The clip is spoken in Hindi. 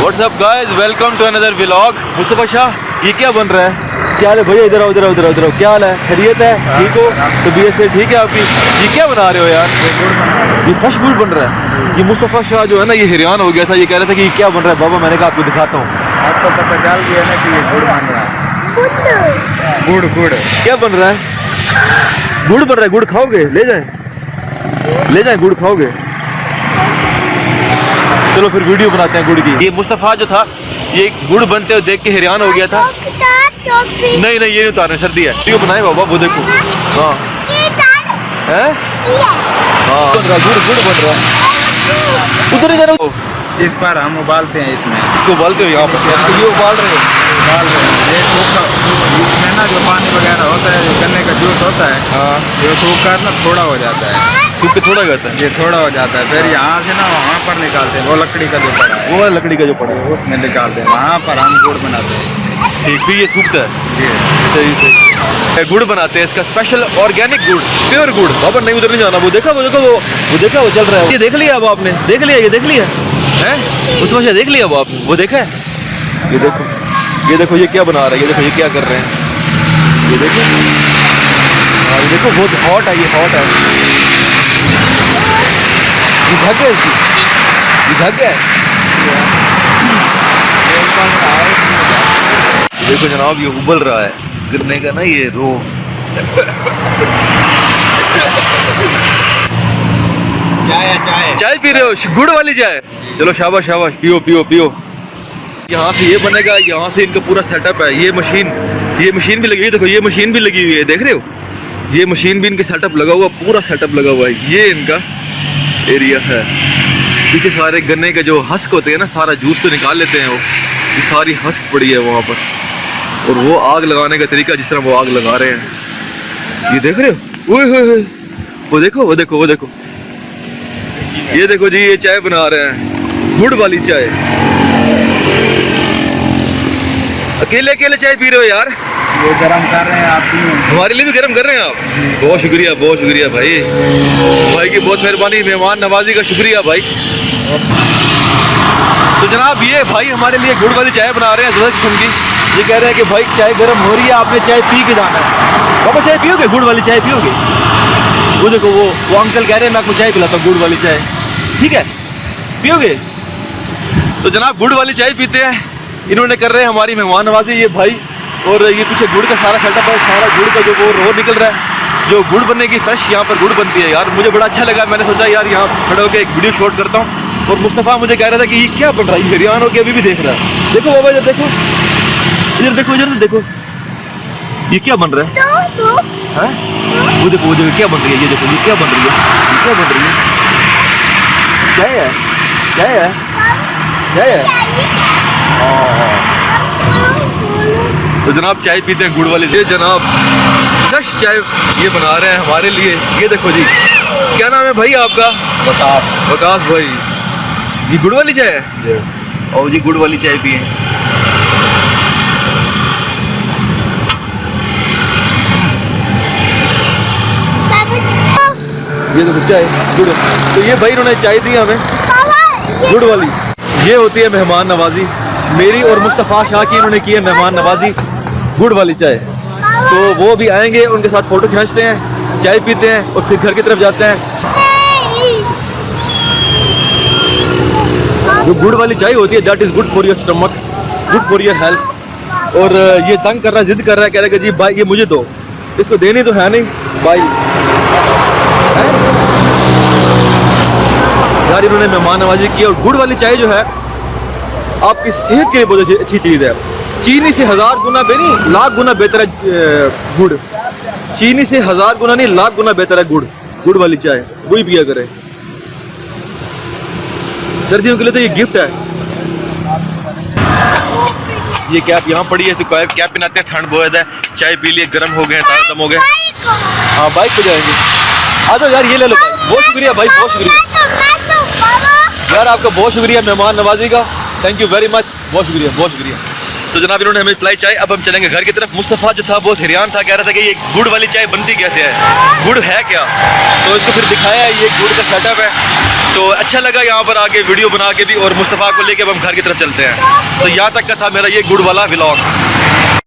WhatsApp guys, welcome to another vlog. Mustafa Shah, ये क्या बन रहा है? क्या हाल है भैया? इधर आओ, इधर आओ, इधर आओ, इधर आओ। क्या हाल है? खैरियत है? ठीक हो? तबीयत से ठीक है आपकी? ये क्या बना रहे हो यार? ये फ्रेश गुड़ बन रहा है। ये मुस्तफा शाह जो है ना, ये हैरान हो गया था। ये कह रहा था कि ये क्या बन रहा है बाबा। मैंने कहा आपको दिखाता हूँ। आपको पता चल गया ना कि ये गुड़ बन रहा है। गुड़ गुड़ क्या बन रहा है? गुड़ बन रहा है। गुड़ खाओगे? ले जाएं, ले जाएं, गुड़ खाओगे? चलो फिर वीडियो बनाते हैं गुड़ की। ये मुस्तफा जो था, ये गुड़ बनते हुए देख के हैरान हो गया था। नहीं नहीं, ये नहीं उतारना, सर्दी है। वीडियो बनाए बाबा, वो देखो। हाँ हैं? हाँ, गुड़ गुड़ बन रहा है। उधर इधर इस पर हम उबालते हैं। इसमें इसको उबालते हो यहाँ पर? ये उबाल रहे हो? उबाल रहे हैं। ये सूखा, इसमें ना जो पानी वगैरह होता है, जो गन्ने का जूस होता है, हाँ, ये सूख कर ना थोड़ा हो जाता है। सूख के थोड़ा जाता है। ये थोड़ा हो जाता है, फिर यहाँ से ना वहाँ पर निकालते हैं। वो लकड़ी का जो पड़ा है, वो वाला लकड़ी का जो पड़ा है उसमें निकालते हैं। वहाँ पर हम गुड़ बनाते हैं। ठीक, फिर ये सूखता है। जी सही सही। गुड़ बनाते हैं, इसका स्पेशल ऑर्गेनिक गुड़, प्योर गुड़। बाबा नहीं, उधर नहीं जाना। वो देखा, वो देखो, वो देखा, वो चल रहा है। ये देख लिया अब आपने? देख लिया? ये देख लिया है? उसमें से देख लिया वो आपने? वो देखा है? ये देखो, ये देखो, ये क्या बना रहा है। ये देखो, ये क्या कर रहे हैं। ये देखो, हाँ, ये देखो, बहुत हॉट है। ये हॉट है। ये ढक गया इसकी, ये ढक गया है। देखो जनाब, ये उबल रहा है गिरने का ना, ये रो। चाय चाय चाय पी रहे हो? गुड़ वाली चाय? चलो शाबाश शाबाश, पियो पियो पियो। यहाँ से ये बनेगा, यहाँ से इनका पूरा सेटअप है। ये मशीन भी लगी हुई। देखो, ये मशीन भी लगी हुई है, देख रहे हो? ये मशीन भी इनके सेटअप लगा हुआ, पूरा सेटअप लगा हुआ है। ये इनका एरिया है। पीछे सारे गन्ने के जो हस्क होते हैं ना, सारा जूस तो निकाल लेते हैं वो। ये सारी हस्क पड़ी है वहाँ पर। और वो आग लगाने का तरीका, जिस तरह वो आग लगा रहे हैं, ये देख रहे हो? ओए होए होए, वो देखो, वो देखो, वो देखो। ये देखो जी, ये चाय बना रहे हैं, गुड़ वाली चाय। अकेले अकेले चाय पी रहे हो यार? ये गरम कर रहे हैं आप। हमारे लिए भी गर्म कर रहे हैं आप? बहुत शुक्रिया, बहुत शुक्रिया भाई। भाई की बहुत मेहरबानी, मेहमान नवाजी का शुक्रिया भाई। तो जनाब, ये भाई हमारे लिए गुड़ वाली चाय बना रहे हैं, ज़बरदस्त किस्म की। ये कह रहे हैं कि भाई चाय गर्म हो रही है, आपने चाय पी के जाना है। बाबा चाय पियोगे? गुड़ वाली चाय पियोगे? वो देखो, वो अंकल कह रहे हैं मैं आपको चाय पिलाता हूँ, गुड़ वाली चाय। ठीक है, पियोगे? तो जनाब, गुड़ वाली चाय पीते हैं। इन्होंने कर रहे हैं हमारी मेहमान नवाजी, ये भाई। और ये पीछे गुड़ का सारा सेटअप है, सारा गुड़ का जो वो रो निकल रहा है, जो गुड़ बनने की फ्रेश यहाँ पर गुड़ बनती है यार। मुझे बड़ा अच्छा लगा। मैंने सोचा यार यहाँ खड़े होकर एक वीडियो शूट करता हूँ। और मुस्तफ़ा मुझे कह रहा था कि ये क्या बन रहा है, हैरान होकर अभी भी देख रहा है। देखो बाबा, इधर देखो, इधर देखो, इधर देखो, ये क्या बन रहा है? वो देखो, वो देखो क्या बन रही है। ये देखो, ये क्या बन रही है, ये क्या बन रही है? चाय है, चाय है, चाय है। तो जनाब, चाय पीते हैं गुड़ वाली। ये जनाब फ्रेश चाय ये बना रहे हैं हमारे लिए। ये देखो जी, क्या नाम है भाई आपका? वकास। वकास भाई। ये गुड़ वाली चाय है? और जी गुड़ वाली चाय पिए। ये देखो चाय, गुड़। तो ये भाई इन्होंने चाय दी हमें गुड़ वाली। ये होती है मेहमान नवाजी मेरी और मुस्तफ़ा शाह की। इन्होंने की है मेहमान नवाजी गुड़ वाली चाय। तो वो भी आएंगे, उनके साथ फोटो खींचते हैं, चाय पीते हैं और फिर घर की तरफ जाते हैं। जो गुड़ वाली चाय होती है, that is good for your stomach, good for your health. और ये तंग कर रहा है, जिद कर रहा है, कह रहा है कि जी भाई ये मुझे दो। इसको देनी तो है नहीं भाई यार। इन्होंने मेहमान नवाजी की। और गुड़ वाली चाय जो है आपकी सेहत के लिए बहुत अच्छी चीज़ है। चीनी से 1000 गुना नहीं, लाख गुना बेहतर है गुड़। चीनी से 1000 गुना नहीं, लाख गुना बेहतर है गुड़। गुड़ वाली चाय वही पिया करें। सर्दियों के लिए तो ये गिफ्ट है। ये कैप यहाँ पड़ी है, कैप पहनाते हैं, ठंड बहुत है। चाय पी लिए, गर्म हो गए, ताज़ा दम हो गए। हाँ, बाइक पे जाएंगे। आ जाओ यार, ये ले लो। बहुत शुक्रिया भाई, बहुत शुक्रिया यार, आपका बहुत शुक्रिया मेहमान नवाजी का। थैंक यू वेरी मच, बहुत शुक्रिया, बहुत शुक्रिया। तो जनाब, इन्होंने हमें पिलाई चाय। अब हम चलेंगे घर की तरफ। मुस्तफ़ा जो था बहुत हैरान था, कह रहा था कि ये गुड़ वाली चाय बनती कैसे है, गुड़ है क्या? तो इसको फिर दिखाया, ये गुड़ का सेटअप है। तो अच्छा लगा यहाँ पर आके वीडियो बना के भी, और मुस्तफ़ा को लेके अब हम घर की तरफ चलते हैं। तो यहाँ तक का था मेरा ये गुड़ वाला व्लॉग।